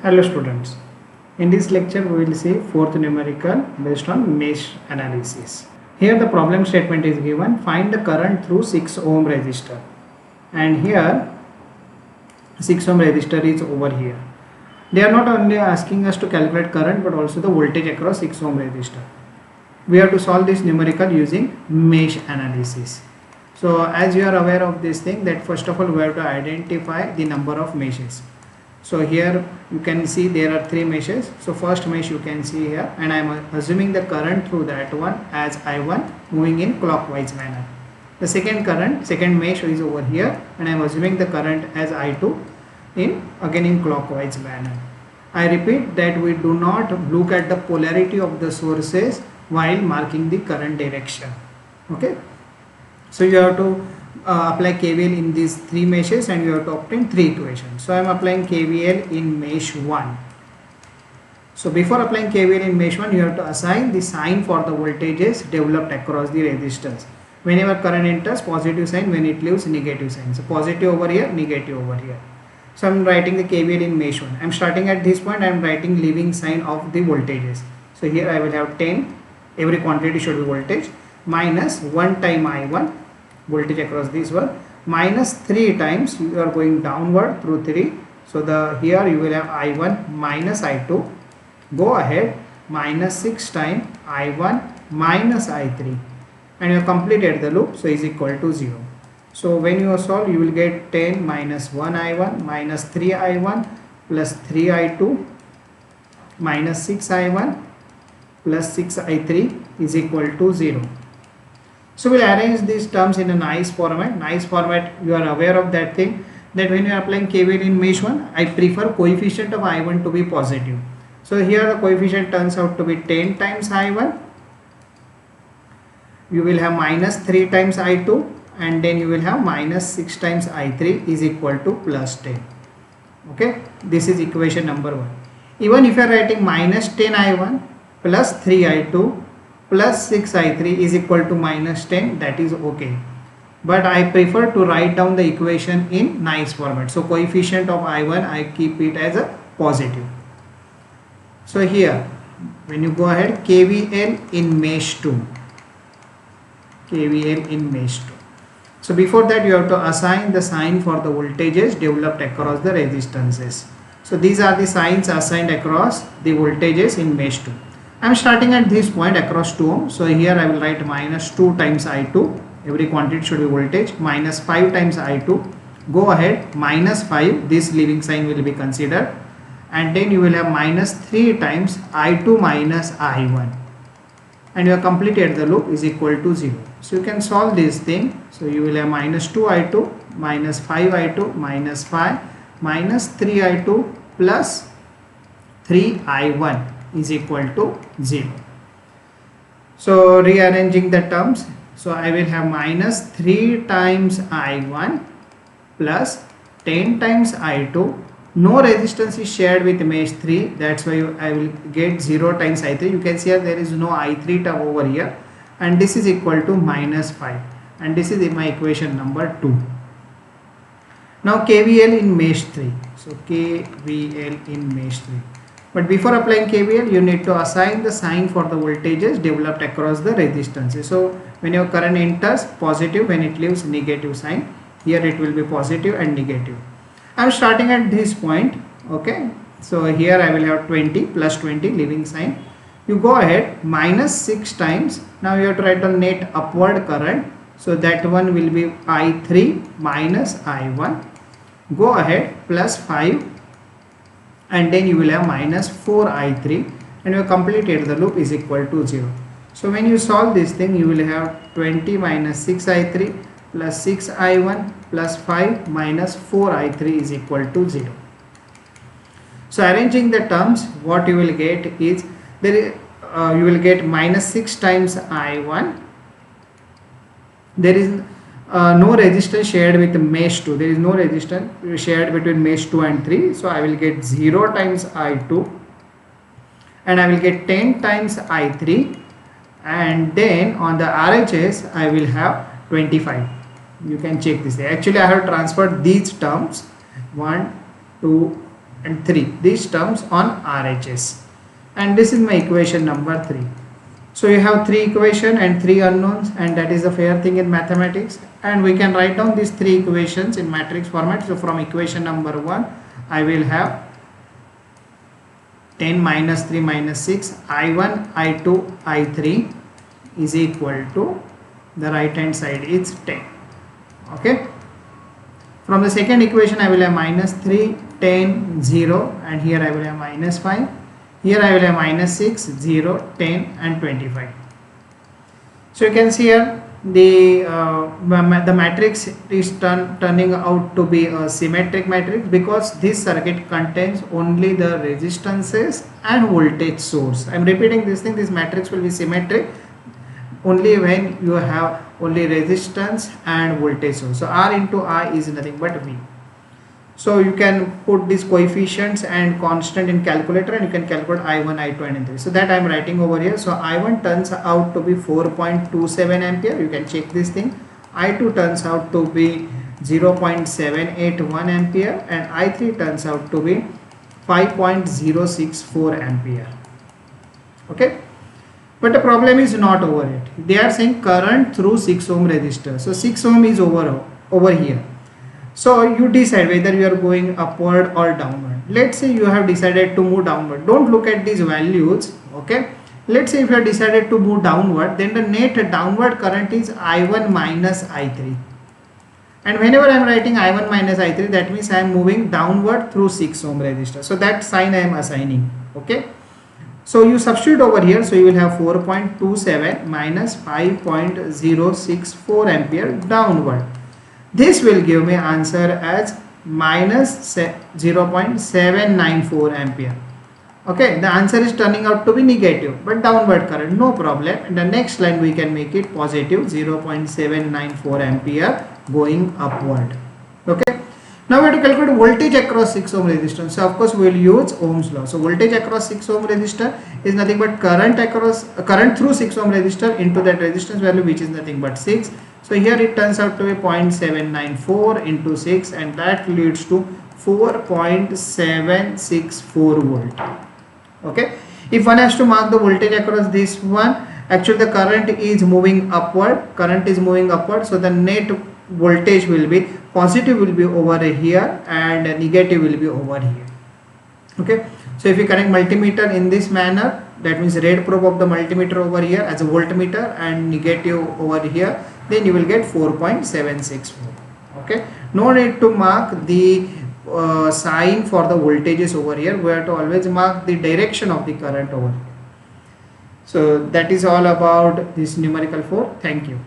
Hello students, in this lecture we will see fourth numerical based on mesh analysis. Here the problem statement is given, find the current through 6 ohm resistor, and here 6 ohm resistor is over here. They are not only asking us to calculate current but also the voltage across 6 ohm resistor. We have to solve this numerical using mesh analysis. So as you are aware of this thing, that first of all we have to identify the number of meshes. So here you can see there are 3 meshes. So first mesh you can see here, and I am assuming the current through that one as I1 moving in clockwise manner. The second mesh is over here, and I am assuming the current as I2 again in clockwise manner. I repeat that we do not look at the polarity of the sources while marking the current direction. Okay. So you have to apply KVL in these 3 meshes and you have to obtain 3 equations. So I am applying KVL in mesh 1. So before applying KVL in mesh 1, you have to assign the sign for the voltages developed across the resistors. Whenever current enters, positive sign; when it leaves, negative sign. So positive over here, negative over here. So I am writing the KVL in mesh 1. I am starting at this point, I am writing leaving sign of the voltages. So here I will have 10, every quantity should be voltage, minus 1 time I1, voltage across this one, minus 3 times you are going downward through 3. So here you will have I1 minus I2. Go ahead, minus 6 times I1 minus I3, and you have completed the loop, so is equal to 0. So when you solve, you will get 10 minus 1 I1 minus 3 I1 plus 3 I2 minus 6 I1 plus 6 I3 is equal to 0. So we'll arrange these terms in a nice format. You are aware of that thing, that when you are applying KVL in mesh 1, I prefer coefficient of I1 to be positive. So here the coefficient turns out to be 10 times I1. You will have minus 3 times I2, and then you will have minus 6 times I3 is equal to plus 10. Okay, this is equation number 1. Even if you are writing minus 10 I1 plus 3 I2 plus 6 I3 is equal to minus 10, that is okay. But I prefer to write down the equation in nice format. So coefficient of I1, I keep it as a positive. So here, when you go ahead, KVL in mesh 2. KVL in mesh 2. So before that, you have to assign the sign for the voltages developed across the resistances. So these are the signs assigned across the voltages in mesh 2. I am starting at this point across 2 ohm. So here I will write minus 2 times I2. Every quantity should be voltage. Minus 5 times I2. Go ahead, minus 5. This leaving sign will be considered. And then you will have minus 3 times I2 minus I1. And you have completed the loop, is equal to 0. So you can solve this thing. So you will have minus 2 I2 minus 5 I2 minus 5 minus 3 I2 plus 3 I1 is equal to 0. So rearranging the terms, so I will have minus 3 times I1 plus 10 times I2. No resistance is shared with mesh 3, that's why I will get 0 times I3. You can see here there is no I3 term over here, and this is equal to minus 5, and this is in my equation number 2. Now KVL in mesh 3. So KVL in mesh 3. But before applying KVL, you need to assign the sign for the voltages developed across the resistances. So when your current enters, positive; when it leaves, negative sign. Here it will be positive and negative. I am starting at this point. Okay. So here I will have 20 plus 20 leaving sign. You go ahead, minus 6 times. Now you have to write the net upward current. So that one will be I3 minus I1. Go ahead, plus 5. And then you will have minus 4 I3, and you have completed the loop, is equal to 0. So when you solve this thing, you will have 20 minus 6 I3 plus 6 I1 plus 5 minus 4 I3 is equal to 0. So arranging the terms, what you will get is, you will get minus 6 times I1. There is no resistance shared with mesh 2. There is no resistance shared between mesh 2 and 3. So I will get 0 times I2, and I will get 10 times I3, and then on the RHS I will have 25. You can check this. Actually I have transferred these terms 1, 2, and 3, these terms on RHS, and this is my equation number 3. So you have 3 equations and 3 unknowns, and that is a fair thing in mathematics, and we can write down these 3 equations in matrix format. So from equation number 1 I will have 10 minus 3 minus 6, I1 I2 I3 is equal to, the right hand side is 10. Okay, from the second equation I will have minus 3 10 0, and here I will have minus 5, here I will have minus 6 0 10 and 25. So you can see here the matrix is turning out to be a symmetric matrix, because this circuit contains only the resistances and voltage source. I am repeating this thing, this matrix will be symmetric only when you have only resistance and voltage source. So R into I is nothing but V. So you can put these coefficients and constant in calculator, and you can calculate I1, I2 and I3. So that I am writing over here. So I1 turns out to be 4.27 ampere. You can check this thing. I2 turns out to be 0.781 ampere, and I3 turns out to be 5.064 ampere. Okay. But the problem is not over it. They are saying current through 6 ohm resistor. So 6 ohm is over here. So you decide whether you are going upward or downward. Let's say you have decided to move downward. Don't look at these values. Okay. Let's say if you have decided to move downward, then the net downward current is I1 minus I3. And whenever I am writing I1 minus I3, that means I am moving downward through 6 ohm resistor. So that sign I am assigning. Okay. So you substitute over here. So you will have 4.27 minus 5.064 ampere downward. This will give me answer as minus 0.794 ampere. Okay, the answer is turning out to be negative, but downward current, no problem. In the next line we can make it positive 0.794 ampere going upward. Okay, now we have to calculate voltage across 6 ohm resistance. So of course we will use Ohm's law. So voltage across 6 ohm resistor is nothing but current through 6 ohm resistor into that resistance value, which is nothing but 6. So here it turns out to be 0.794 into 6, and that leads to 4.764 volt. Okay, if one has to mark the voltage across this one, actually the current is moving upward, so the net voltage will be positive, will be over here, and negative will be over here. Okay, so if you connect multimeter in this manner, that means red probe of the multimeter over here as a voltmeter and negative over here, then you will get 4.764. Okay, no need to mark the sign for the voltages over here. We have to always mark the direction of the current over here. So that is all about this numerical 4. Thank you.